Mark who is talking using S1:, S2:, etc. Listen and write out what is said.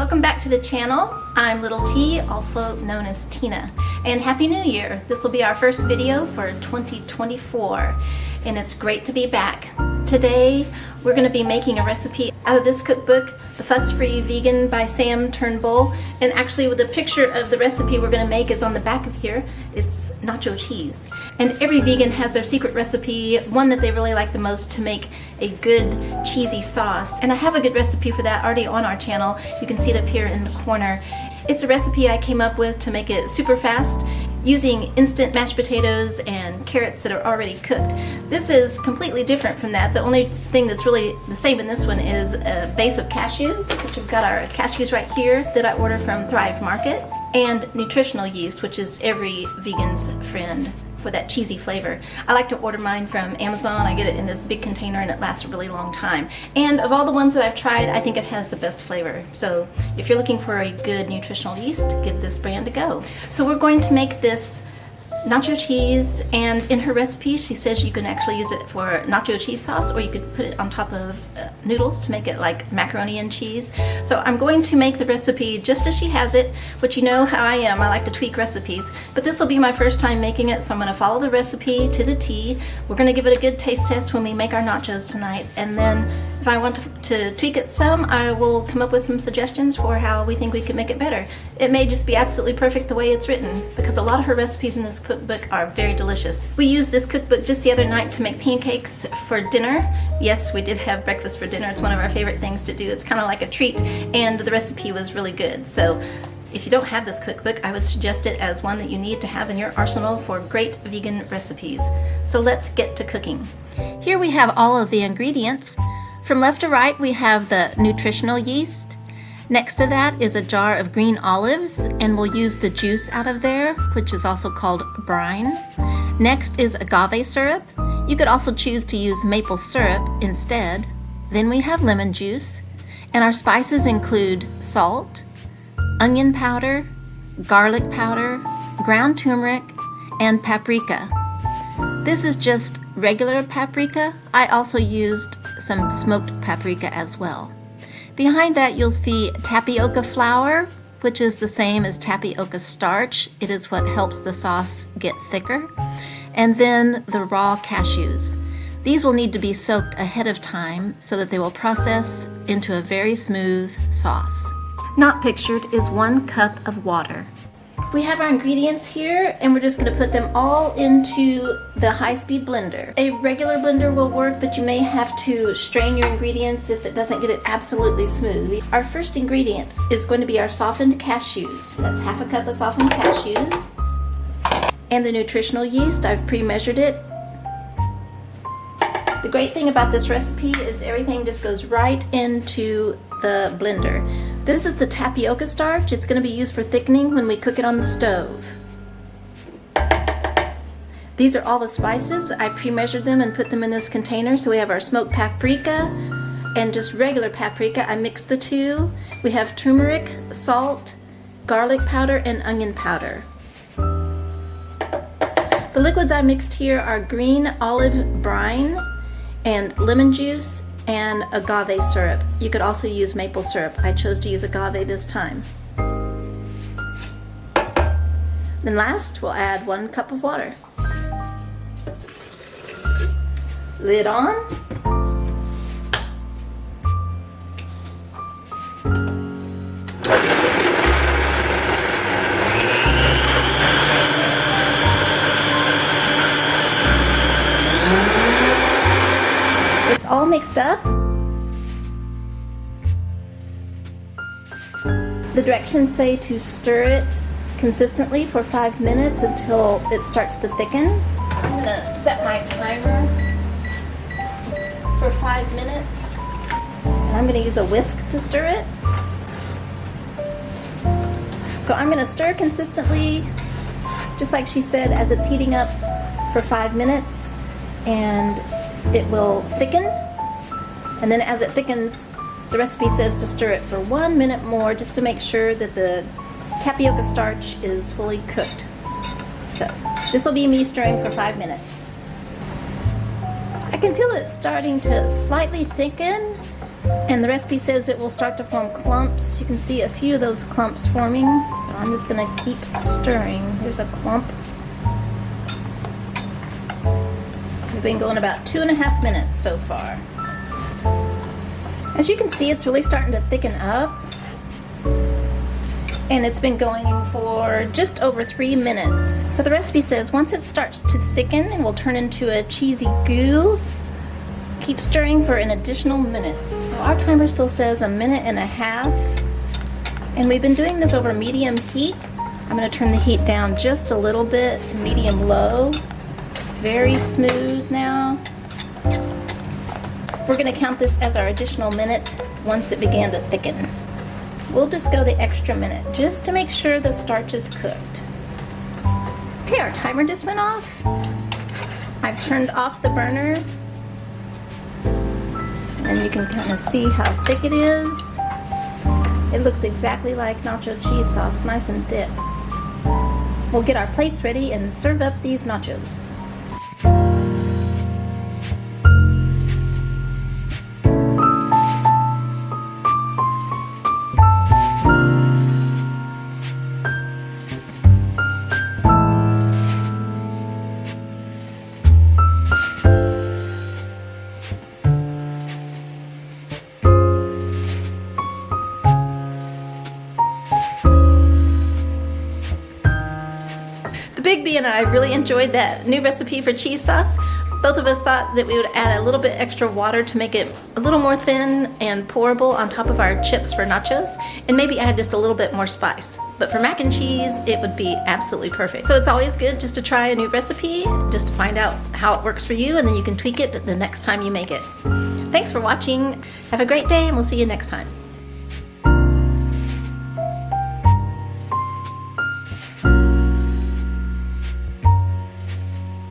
S1: welcome back to the channel. I'm Little T, also known as Tina, and Happy New Year! This will be our first video for 2024, and it's great to be back. Today we're going to be making a recipe out of this cookbook, The Fuss-Free Vegan by Sam Turnbull, and actually with the picture of the recipe we're going to make is on the back of here. It's nacho cheese. And every vegan has their secret recipe, one that they really like the most to make a good cheesy sauce. And I have a good recipe for that already on our channel. You can see it up here in the corner. It's a recipe I came up with to make it super fast using instant mashed potatoes and carrots that are already cooked. This is completely different from that. The only thing that's really the same in this one is a base of cashews, which we've got our cashews right here that I order from Thrive Market, and nutritional yeast, which is every vegan's friend for that cheesy flavor. I like to order mine from Amazon. I get it in this big container and it lasts a really long time. And of all the ones that I've tried, I think it has the best flavor. So if you're looking for a good nutritional yeast, give this brand a go. So we're going to make this nacho cheese, and in her recipe she says you can actually use it for nacho cheese sauce, or you could put it on top of noodles to make it like macaroni and cheese. So I'm going to make the recipe just as she has it, but you know how I am, I like to tweak recipes. But this will be my first time making it, so I'm going to follow the recipe to the T. We're going to give it a good taste test when we make our nachos tonight, and then if I want to tweak it some, I will come up with some suggestions for how we think we can make it better. It may just be absolutely perfect the way it's written, because a lot of her recipes in this cookbook are very delicious. We used this cookbook just the other night to make pancakes for dinner. Yes, we did have breakfast for dinner. It's one of our favorite things to do. It's kind of like a treat, and the recipe was really good. So if you don't have this cookbook, I would suggest it as one that you need to have in your arsenal for great vegan recipes. So let's get to cooking. Here we have all of the ingredients. From left to right, we have the nutritional yeast. Next to that is a jar of green olives, and we'll use the juice out of there, which is also called brine. Next is agave syrup. You could also choose to use maple syrup instead. Then we have lemon juice, and our spices include salt, onion powder, garlic powder, ground turmeric, and paprika. This is just regular paprika. I also used some smoked paprika as well. Behind that you'll see tapioca flour, which is the same as tapioca starch. It is what helps the sauce get thicker. And then the raw cashews. These will need to be soaked ahead of time so that they will process into a very smooth sauce. Not pictured is 1 cup of water. We have our ingredients here, and we're just going to put them all into the high-speed blender. A regular blender will work, but you may have to strain your ingredients if it doesn't get it absolutely smooth. Our first ingredient is going to be our softened cashews. That's half a cup of softened cashews. And the nutritional yeast, I've pre-measured it. The great thing about this recipe is everything just goes right into the blender. This is the tapioca starch. It's going to be used for thickening when we cook it on the stove. These are all the spices. I pre-measured them and put them in this container. So we have our smoked paprika and just regular paprika. I mixed the two. We have turmeric, salt, garlic powder, and onion powder. The liquids I mixed here are green olive brine and lemon juice and agave syrup. You could also use maple syrup. I chose to use agave this time. Then last, we'll add 1 cup of water. Lid on. It's all mixed up. The directions say to stir it consistently for 5 minutes until it starts to thicken. I'm going to set my timer for 5 minutes, and I'm going to use a whisk to stir it. So I'm going to stir consistently, just like she said, as it's heating up for 5 minutes, and it will thicken. And then as it thickens, the recipe says to stir it for 1 minute more, just to make sure that the tapioca starch is fully cooked. So this will be me stirring for 5 minutes. I can feel it starting to slightly thicken, And the recipe says it will start to form clumps. You can see a few of those clumps forming. So I'm just gonna keep stirring. There's a clump. We've been going about 2.5 minutes so far. As you can see, it's really starting to thicken up. And it's been going for just over 3 minutes. So the recipe says once it starts to thicken, it will turn into a cheesy goo. Keep stirring for an additional minute. So our timer still says 1.5 minutes. And we've been doing this over medium heat. I'm gonna turn the heat down just a little bit to medium low. It's very smooth now. We're gonna count this as our additional minute once it began to thicken. We'll just go the extra minute just to make sure the starch is cooked. Okay, our timer just went off. I've turned off the burner. And you can kind of see how thick it is. It looks exactly like nacho cheese sauce, nice and thick. We'll get our plates ready and serve up these nachos. Big B and I really enjoyed that new recipe for cheese sauce. Both of us thought that we would add a little bit extra water to make it a little more thin and pourable on top of our chips for nachos, and maybe add just a little bit more spice. But for mac and cheese, it would be absolutely perfect. So it's always good just to try a new recipe, just to find out how it works for you, and then you can tweak it the next time you make it. Thanks for watching. Have a great day, and we'll see you next time.